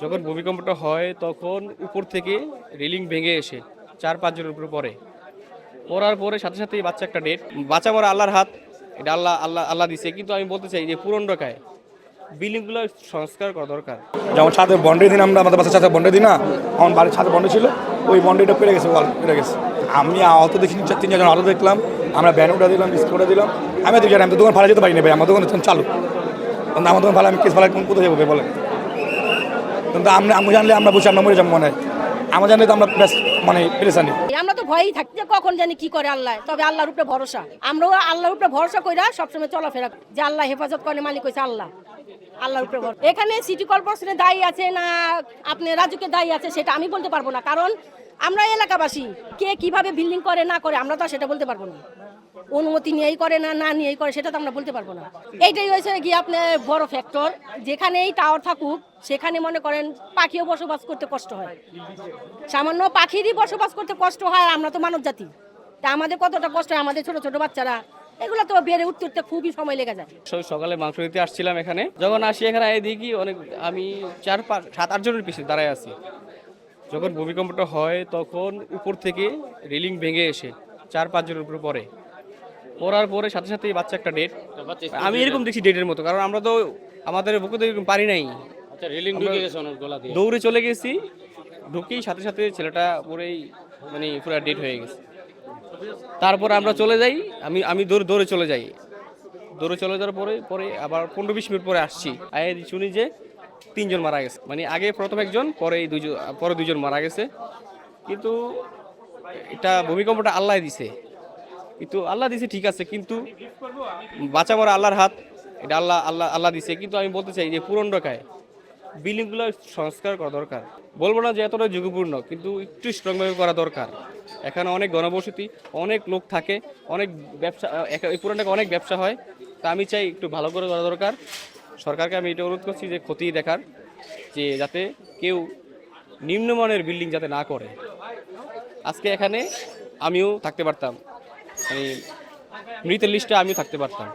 যখন ভূমিকম্পটা হয় তখন উপর থেকে রেলিং ভেঙে এসে 4-5 জনের উপরে পড়ার পরে সাথে সাথেই বাচ্চা একটা ডেট। বাচ্চা মরা আল্লাহর হাত, এটা আল্লাহ আল্লাহ আল্লাহ দিছে। কিন্তু আমি বলতে চাই যে পুরন ঢাকায় বিল্ডিংগুলো সংস্কার করা দরকার। যেমন ছাদে বন্ডে দিন আমরা আমাদের বাসার ছাদে বন্ডে দিই না, আমার বাড়ির ছাদে বন্ডে ছিল, ওই বন্ডেটা পেরে গেছে, ওয়াল পেরে গেছে। আমি আহত দেখিনি, 3-4 জন আহত দেখলাম। আমরা ব্যান উঠে দিলাম, বিস্কুট উঠে দিলাম। আমি তো জানি আমি তো দোকান ভাড়া যেতে পারি না ভাই, আমার দোকান চালু, কিন্তু আমার দোকান ভাড়া আমি কেস ভাড়া কোথায় যাবো ভাই বলেন। কিন্তু আমি জানলে আমরা বসে আমরা মরে যাবো মনে হয়, আমরা জানলে তো আমরা বেশ মানে পেরেছানি। আমরা তো ভয়ই থাকি যে কখন জানি কি করে আল্লাহ, তবে আল্লাহর উপরে ভরসা। আমরাও আল্লাহর উপরে ভরসা কইরা সবসময় চলাফেরা, যে আল্লাহ হেফাজত করে, মালিক হইছে আল্লাহ, আল্লাহর উপরে ভরসা। এখানে সিটি কর্পোরেশনে দায়ী আছে না আপনি রাজুকে দায়ী আছে সেটা আমি বলতে পারবো না, কারণ আমরা এলাকাবাসী, কে কিভাবে বিল্ডিং করে না করে আমরা তো সেটা বলতে পারবো না। অনুমতি নিয়েই করে না না নিয়েই করে সেটা তো আমরা বলতে পারবো না। এইটাই হয়েছে গিয়ে আপনার বড় ফ্যাক্টর, যেখানেই টাওয়ার থাকুক সেখানে মনে করেন পাখিও বসবাস করতে কষ্ট হয়, সামান্য পাখিরই বসবাস করতে কষ্ট হয়। আমরা তো মানব জাতি, তা আমাদের কতটা কষ্ট হয়, আমাদের ছোট ছোট বাচ্চারা এগুলো তো বেড়ে উঠতে উঠতে খুবই সময় লেগে যায়। সকালে মাংস দিতে আসছিলাম এখানে, যখন আসি এখানে দেখি অনেক, আমি 4-5-7-8 জনের পিছনে দাঁড়ায় আছি। যখন ভূমিকম্পটা হয় তখন উপর থেকে রেলিং ভেঙে এসে 4-5 জনের উপরে পড়ার পরে সাথে সাথেই বাচ্চা একটা ডেট। আমি এরকম দেখছি ডেটের মতো, কারণ আমরা তো আমাদের বুকে তো এরকম পারি নাই। রেলিং ঢুকে গেছে অনেক গলা দিয়ে, দৌড়ে চলে গেছি, ঢুকেই সাথে সাথে ছেলেটা পরেই মানে পুরো ডেট হয়ে গেছে। তারপর আমরা চলে যাই, আমি দৌড়ে চলে যাই। দৌড়ে চলে যাওয়ার পরে আবার 15-20 মিনিট পরে আসছি, শুনি যে 3 জন মারা গেছে। মানে আগে প্রথম একজন, পরে দুইজন মারা গেছে। কিন্তু এটা ভূমিকম্পটা আল্লাহ দিছে, কিন্তু আল্লাহ দিছে ঠিক আছে, কিন্তু বাঁচা মরা আল্লাহর হাত, এটা আল্লাহ আল্লাহ আল্লাহ দিছে। কিন্তু আমি বলতে চাই যে পুরন ঢাকায় বিল্ডিংগুলো সংস্কার করা দরকার। বলবো না যে এতটা ঝুঁকিপূর্ণ, কিন্তু একটু স্ট্রংভাবে করা দরকার। এখানে অনেক গণবসতি, অনেক লোক থাকে, অনেক ব্যবসা, এই পুরন ঢাকায় অনেক ব্যবসা হয়। তা আমি চাই একটু ভালো করে করা দরকার। সরকারকে আমি এটা অনুরোধ করছি যে খতিয়ে দেখার, যে যাতে কেউ নিম্নমানের বিল্ডিং যাতে না করে। আজকে এখানে আমিও থাকতে পারতাম, মানে মৃতের লিস্টে আমিও থাকতে পারতাম।